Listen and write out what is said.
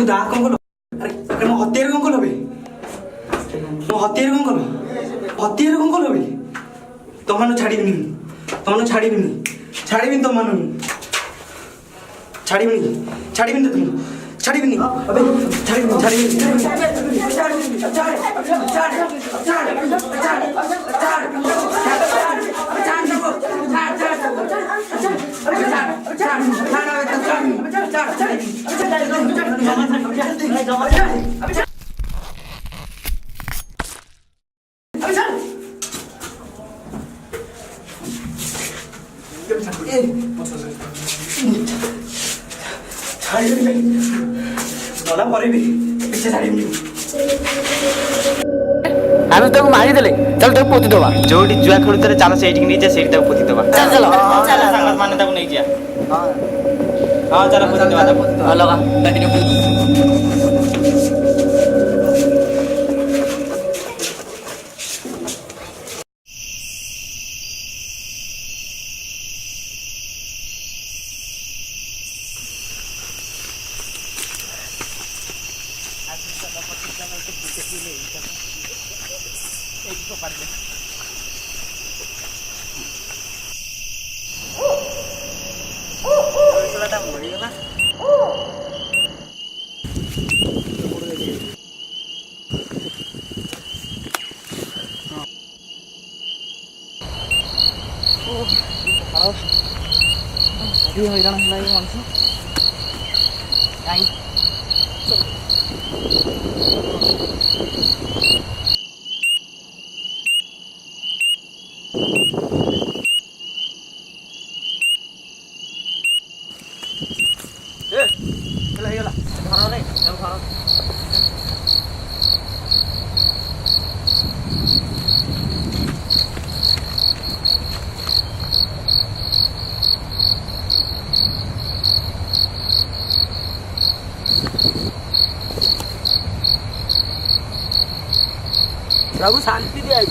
दा कौन कलो अरे मो हत्यार कौन कलो बे मो हत्यार कौन कलो हत्यार कौन कलो बे तमनु छाड़ीबिनी छाड़ीबिनी तमनु छाड़ीबिनी तुम छाड़ीबिनी अबे छाड़ीबिनी गला पर भी पीछे छाड़ीबिनी आमे तो मारी देले चल तो पोती दवा जोडी जुआ खेलुतरे चल सेठी नि जे सेठी तक पोती दवा चल चल चल संगत माने तक नहीं जिया हां चल पोती दवा लगा हैरान होला यो मान्छे काई ए चला हैला घर नै चल घर प्रभु शांति दिया है।